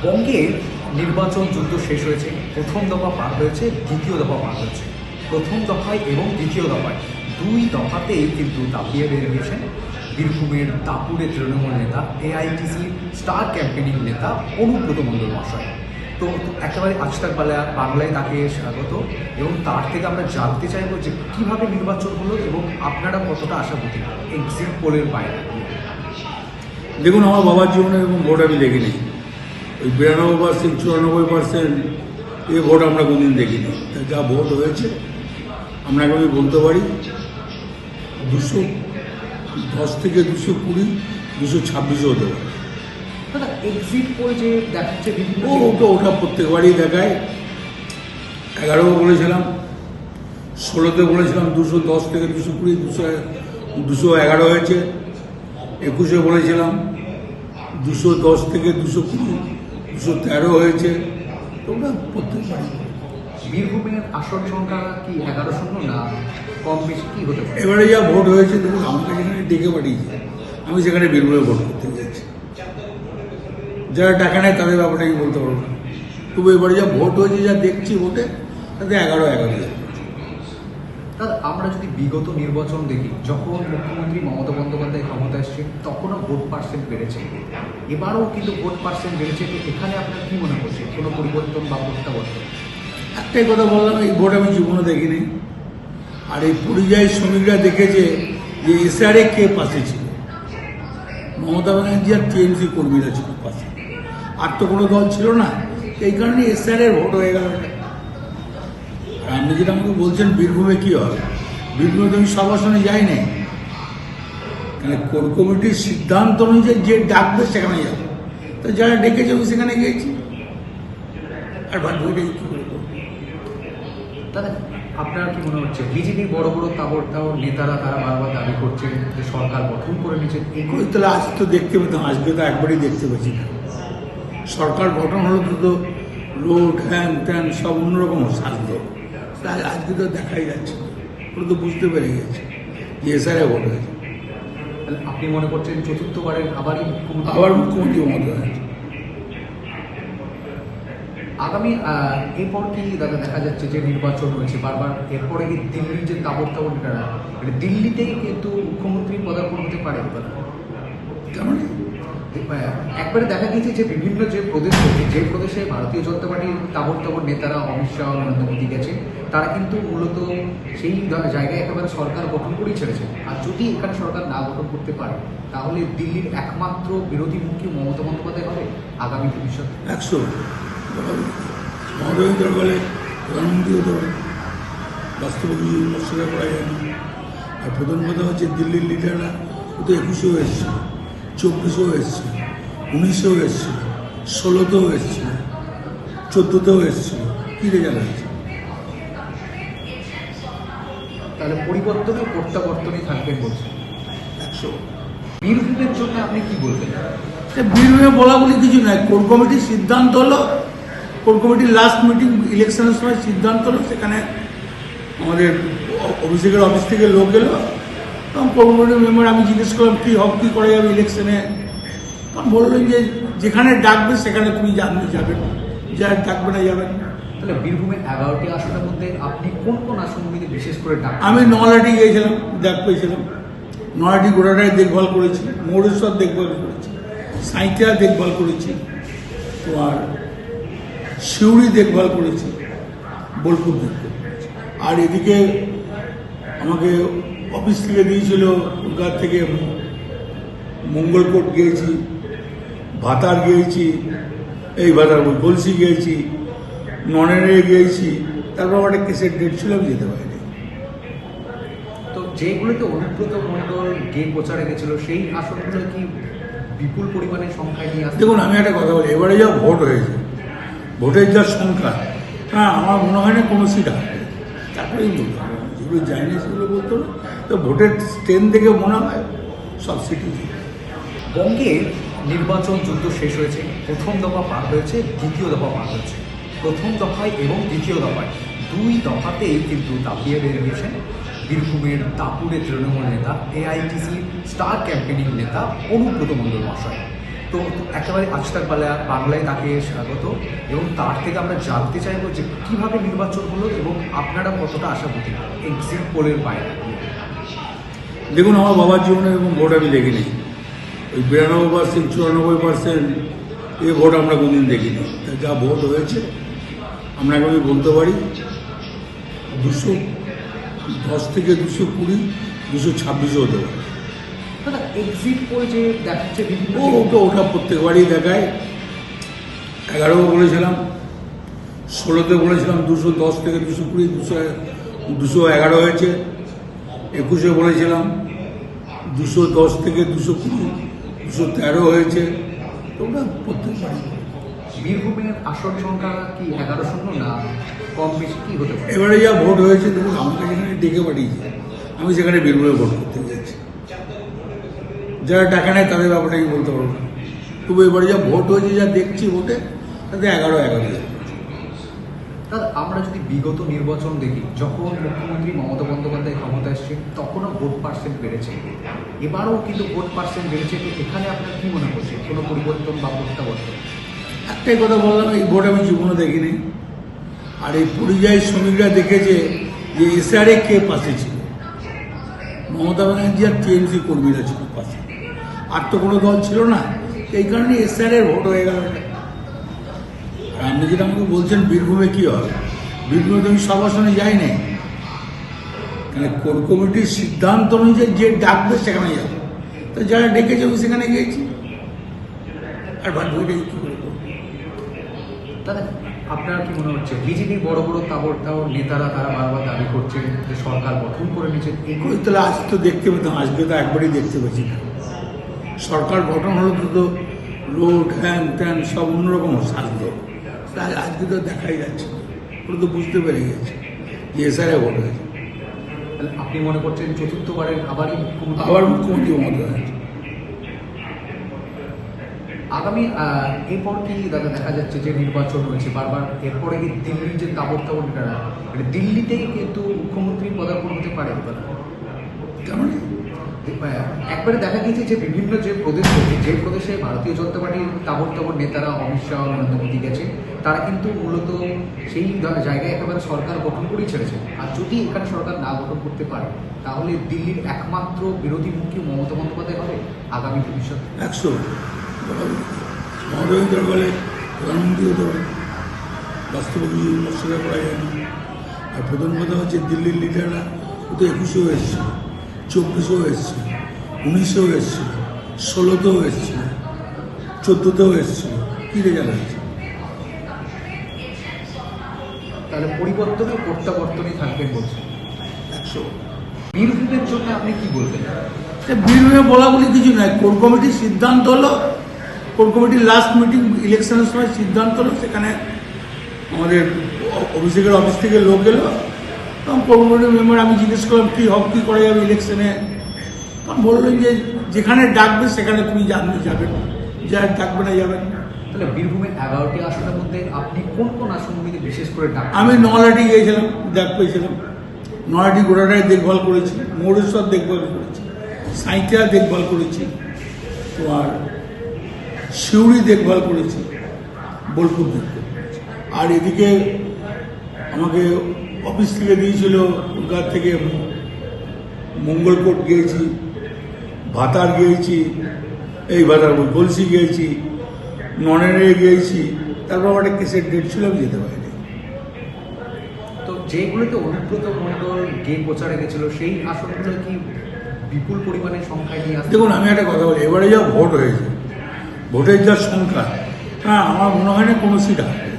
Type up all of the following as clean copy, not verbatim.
বঙ্গের নির্বাচন যুদ্ধ শেষ হয়েছে, প্রথম দফা পার হয়েছে, দ্বিতীয় দফা পার হয়েছে। প্রথম দফায় এবং দ্বিতীয় দফায় দুই দফাতেই কিন্তু দাপিয়ে বেরিয়েছেন বীরভূমের দাপুরের তৃণমূল নেতা, এআইটিসির স্টার ক্যাম্পেনিং নেতা অনুব্রত মণ্ডল মহাশয়। তো একেবারে আজকাল বাংলায় তাকে স্বাগত, এবং তার থেকে আমরা জানতে চাইব যে কীভাবে নির্বাচন হলো এবং আপনারা কতটা আশাবাদী এক্সিট পোলের বাইরে। দেখুন, আমার বাবার জীবনে এরকম ভোট আমি দেখিনি। ওই 92%, 94% এই ভোট আমরা কোনদিন দেখিনি। যা ভোট হয়েছে আপনাকে আমি বলতে পারি 210 থেকে 220, 226 হতে পারে। এক্সিট পোল যে দেখাচ্ছে বিভিন্ন ওটা প্রত্যেকবারই দেখায়। 11 বলেছিলাম, 16তে বলেছিলাম 210 থেকে 220, 211 হয়েছে। 21-এ বলেছিলাম 210 থেকে 220, 213 হয়েছে। ওটা প্রত্যেকবারই। বীরভূমের আসন সংখ্যা কি 1100 না কম বেশি কি হতে পারে? এবারে যা ভোট হয়েছে দেখুন, আমাকে যেখানে ডেকে পাঠিয়েছে আমি সেখানে বীরভূমে ভোট করতে গিয়েছি। যারা টাকা নেয় তাদের ব্যাপারটা আমি বলতে পারবো না। তবু এবারে যা ভোট হয়েছে, যা দেখছি ভোটে, তাতে 11 দাদা, আমরা যদি বিগত নির্বাচন দেখি, যখন মুখ্যমন্ত্রী মমতা বন্দ্যোপাধ্যায় ক্ষমতা এসেছেন তখনও ভোট পার্সেন্ট বেড়েছে, এবারও কিন্তু ভোট পার্সেন্ট বেড়েছে। তো এখানে আপনার কি মনে করছে, কোনো পরিবর্তন বা প্রত্যাবর্তন? একটাই কথা বললাম, এই ভোট আমি জীবনে দেখিনি। আর এই পরিযায়ী শ্রমিকরা দেখেছে যে এসআরএ কে পাশে ছিল। মমতা ব্যানার্জি আর টিএমসি কর্মীরা ছিল পাশে, আর তো কোনো দল ছিল না। এই কারণে এসআরএর ভোট হয়ে গেল। আর আপনি যেটা আমাকে বলছেন বীরভূমে কি হবে, বীরভূমে তো আমি সব আসনে যাই নাই। মানে কোর কমিটির সিদ্ধান্ত অনুযায়ী যে ডাকবে সেখানে যাবে। তো যারা ডেকেছে আমি সেখানে গিয়েছি। আর বাকি কি করে করবো? দাদা, আপনার কি মনে হচ্ছে বিজেপির বড় বড় তাবড় নেতারা তারা বারবার দাবি করছেন যে সরকার গঠন করে নিয়েছে? এগুলো তাহলে আজ তো দেখতে পেতাম, আজকে তো একবারই দেখতে পাচ্ছি না। সরকার গঠন হলো তো রোড হ্যান ত্যান সব অন্যরকম সাজত। আজকে তো দেখাই যাচ্ছে, ওরা তো বুঝতে পেরে গেছে যে এসআরএ ভোট হয়েছে। তাহলে আপনি মনে করছেন চতুর্থবারের আবার মুখ্যমন্ত্রী মমতা হয়েছে। আগামী এরপর কি দাদা দেখা যাচ্ছে যে নির্বাচন হয়েছে বারবার, এরপরে কি দিল্লির যে তাবড় নেতারা, মানে দিল্লিতেই কিন্তু মুখ্যমন্ত্রী পদার্পণ হতে পারে? তেমন একবারে দেখা গিয়েছে যে বিভিন্ন যে প্রদেশে ভারতীয় জনতা পার্টির তাবড় নেতারা অমিত শাহ, নরেন্দ্র মোদী গেছে, তারা কিন্তু মূলত সেই জায়গায় একেবারে সরকার গঠন করেই ছেড়েছে। আর যদি এখানে সরকার না গঠন করতে পারে, তাহলে দিল্লির একমাত্র বিরোধী মুখী মমতা বন্দ্যোপাধ্যায় হবে আগামী ভবিষ্যৎ। 100 মমতা দরকারে প্রধানমন্ত্রী হতে পারে, বাস্তবে কিছু অস্বীকার করা যায় না। আর প্রথম কথা হচ্ছে দিল্লির লিডাররা তো 21-এও এসেছিল, 24-এও এসেছিল, 19-এও এসেছিল, 16-তেও এসেছিল, 14-তেও এসেছিল। কি রেজাল্ট হয়েছে? তাহলে পরিবর্তনে প্রত্যাবর্তনই থাকবেন বলছেন। 100। বীরভূমের জন্য আপনি কি বলবেন? বীরভূমে বলা বলি কিছু নয়। কোর কমিটির সিদ্ধান্ত হলো, কোর কমিটির লাস্ট মিটিং ইলেকশনের সময় সিদ্ধান্ত হলো, সেখানে আমাদের অভিষেকের অফিস থেকে লোক এলো, তখন কোর কমিটির মেম্বার, আমি জিজ্ঞেস করলাম কী করা যাবে ইলেকশনে। তখন বললেন যে যেখানে ডাকবে সেখানে তুমি যাবেন, যা ডাকবে না যাবেন। তাহলে বীরভূমের 11টি আসনের মধ্যে আপনি কোন কোন আসনগুলিতে বিশেষ করে ডাক? আমি নলাটি গিয়েছিলাম, ডাক পেয়েছিলাম। নলাটি গোটাটাই দেখভাল করেছি, মৌরেশ্বর দেখভাল করেছি, সাঁইথিয়া দেখভাল করেছি, তোমার সিউড়ি দেখভাল করেছি, বোলপুর দেখভাল করেছি। আর এদিকে আমাকে অফিস থেকে দিয়েছিল কলকাতা থেকে, মঙ্গলকোট গিয়েছি, ভাতার গিয়েছি, গলসি গিয়েছি, ননেরে গিয়েছি। তারপর আমার একটা কেসের ডেট ছিল, আমি যেতে পারিনি। তো যেগুলোতে অনুব্রত মণ্ডল গিয়ে প্রচারে গেছিল সেই আসনগুলো কি বিপুল পরিমাণে সংখ্যায় নিয়ে আসছে? দেখুন, আমি একটা কথা বলি, এবারে যা ভোট হয়েছে, ভোটের যা সংখ্যা, আমার মনে হয় না কোনো সিট হারবে। তারপরেই বলতে হবে, যেগুলো যায়নি সেগুলো বলতে হবে। তো ভোটের স্ট্রেন্থ দেখে মনে হয় সব সিটই। বঙ্গের নির্বাচন যুদ্ধ শেষ হয়েছে, প্রথম দফা পার হয়েছে, দ্বিতীয় দফা পার হয়েছে। প্রথম দফায় এবং দ্বিতীয় দফায় দুই দফাতেই কিন্তু দাপিয়ে বেরিয়েছেন বীরভূমের দাপুরের তৃণমূল নেতা, এআইটিসির স্টার ক্যাম্পেনিং নেতা অনুব্রত মণ্ডল মহাশয়। তো একেবারে আজকাল বাংলায় তাকে স্বাগত, এবং তার থেকে আমরা জানতে চাইবো যে কিভাবে নির্বাচন হলো এবং আপনারা কতটা আশাবাদী এক্সিট পোলের বাইরে। দেখুন, আমার বাবার জীবনে এরকম ভোট আমি দেখিনি। ওই 92%, 94% এই ভোট আমরা কোনদিন দেখিনি। যা ভোট হয়েছে আপনাকে আমি বলতে পারি 210 থেকে 220, 226ও হতে পারে। দাদা, এক্সিট পোল যে দেখাচ্ছে বিভিন্ন ওটা প্রত্যেকবারই দেখায়। 11 বলেছিলাম, 16তে বলেছিলাম 210 থেকে 220, 211 হয়েছে। 21-এ বলেছিলাম 210 থেকে 220, 213 হয়েছে। ওটা প্রত্যেকবারই। বীরভূমের আসন সংখ্যা কি 11-0 না কম বেশি কি হতে পারে? এবারে যা ভোট হয়েছে দেখুন, আমাকে যেখানে ডেকে পাঠিয়েছে আমি সেখানে বীরভূমে ভোট করতে গেছি। যারা টাকা নেয় তাদের ব্যাপারটা আমি বলতে পারবো না। তবু এবারে যা ভোট হয়েছে, যা দেখছি ভোটে, তাতে 11-11। দাদা, আমরা যদি বিগত নির্বাচন দেখি, যখন মুখ্যমন্ত্রী মমতা বন্দ্যোপাধ্যায় ক্ষমতা এসছে তখনও ভোট পার্সেন্ট বেড়েছে, এবারও কিন্তু ভোট পার্সেন্ট বেড়েছে। তো এখানে আপনার কি মনে করছে, কোনো পরিবর্তন বা প্রত্যাবর্তন? একটাই কথা বললাম, এই ভোট আমি জীবনে দেখিনি। আর এই পরিযায়ী শ্রমিকরা দেখেছে যে এসআরএ কে পাশে ছিল। মমতা ব্যানার্জি আর টিএমসি কর্মীরা ছিল পাশে, আর তো কোনো দল ছিল না। এই কারণে এসআরএর ভোট হয়ে গেল। আর আপনি যেটা আমাকে বলছেন বীরভূমে কি হয়, বীরভূমে তো আমি সব আসনে যাই নাই। মানে কোর কমিটির সিদ্ধান্ত অনুযায়ী যে ডাকবে সেখানে যাবে। তো যারা ডেকেছে আমি সেখানে গিয়েছি। আর ভাট ভোটে কী করে করবো? দাদা, আপনার কি মনে হচ্ছে বিজেপির বড় বড় তাবড় নেতারা তারা বারবার দাবি করছে যে সরকার গঠন করে নিয়েছে? ওই তাহলে আজ তো দেখতে পেতাম, আজকে তো একবারই দেখতে পাচ্ছি না। সরকার গঠন হলো তো রোড হ্যান ত্যান সব অন্যরকম সাজতো, তাই আজকে তো দেখাই যাচ্ছে না। ওরা তো বুঝতে পেরে গেছে যে এসআরএ ভোট হয়েছে। তাহলে আপনি মনে করছেন চতুর্থবারের আবার মুখ্যমন্ত্রী মমতা ব্যানার্জি। আগামী এরপর কি দাদা দেখা যাচ্ছে যে নির্বাচন হয়েছে বারবার, এরপরে কি দিল্লির যে তাবড় নেতারা, মানে দিল্লিতেই কিন্তু মুখ্যমন্ত্রী পদার্পণ হতে পারে? তেমন একবারে দেখা গিয়েছে যে বিভিন্ন যে প্রদেশ রয়েছে, যে প্রদেশে ভারতীয় জনতা পার্টির তাবড় নেতারা অমিত শাহ, নরেন্দ্র মোদী গেছে, তারা কিন্তু মূলত সেই জায়গায় একেবারে সরকার গঠন করেই ছেড়েছে। আর যদি এখানে সরকার না গঠন করতে পারে, তাহলে দিল্লির একমাত্র বিরোধী মুখী মমতা বন্দ্যোপাধ্যায় হবে আগামী ভবিষ্যৎ। 100 মমতা বলে প্রধানমন্ত্রী হতে পারে, বাস্তবে কিছু অস্বীকার করা যায় না। আর প্রথম কথা হচ্ছে দিল্লির লিডাররা তো 21-এও এসেছিল, 24-এও এসেছিল, 19-এও এসেছিল, 16-তেও এসেছিল, 14-তেও এসেছিল। কী রেজাল্ট হয়েছে? তাহলে পরিবর্তনে প্রত্যাবর্তনই থাকবেন বলছেন। 100। বীরভূমের জন্য আপনি কি বলবেন? বীরভূমে বলা বলি কিছু নয়। কোর কমিটির সিদ্ধান্ত হলো, কোর কমিটির লাস্ট মিটিং ইলেকশনের সময় সিদ্ধান্ত হলো, সেখানে আমাদের অভিষেকের অফিস থেকে লোক এলো এবং কোর কমিটির মেম্বার, আমি জিজ্ঞেস করলাম কী করা যাবে ইলেকশনে। তখন বললেন যে যেখানে ডাকবে সেখানে তুমি যাবেন, যা ডাকবে না যাবেন। তাহলে বীরভূমের 11টি আসনের মধ্যে আপনি কোন কোন আসনগুলিতে বিশেষ করে ডাক? আমি নলাটি গিয়েছিলাম, ডাক পেয়েছিলাম। নলাটি গোড়াটাই দেখভাল করেছি, মৌরেশ্বর দেখভাল করেছি, সাঁইথিয়া দেখভাল করেছি, তোমার শিউড়ি দেখভাল করেছি, বোলপুর দেখভাল করেছি। আর এদিকে আমাকে অফিস থেকে দিয়েছিল কলকাতা থেকে, মঙ্গলকোট গিয়েছি, ভাতার গিয়েছি, এই ভাতার গলসি গিয়েছি, ননেরে গিয়েছি। তারপর আমার একটা কেসের ডেট ছিল, আমি যেতে পারিনি। তো যেগুলোতে অনুব্রত মণ্ডল গে প্রচারে গেছিল সেই আসনগুলো কি বিপুল পরিমাণে সংখ্যায় নিয়ে আসছে? দেখুন, আমি একটা কথা বলি, এবারে যা ভোট হয়েছে, ভোটের যা সংখ্যা, হ্যাঁ আমার মনে হয় না কোনো সিট আসবে।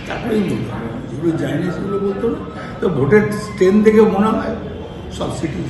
তারপরেই বলতে হবে, যেগুলো যায়নি সেগুলো বলতো না। তো ভোটের ট্রেন দেখে মনে হয় সব সিটই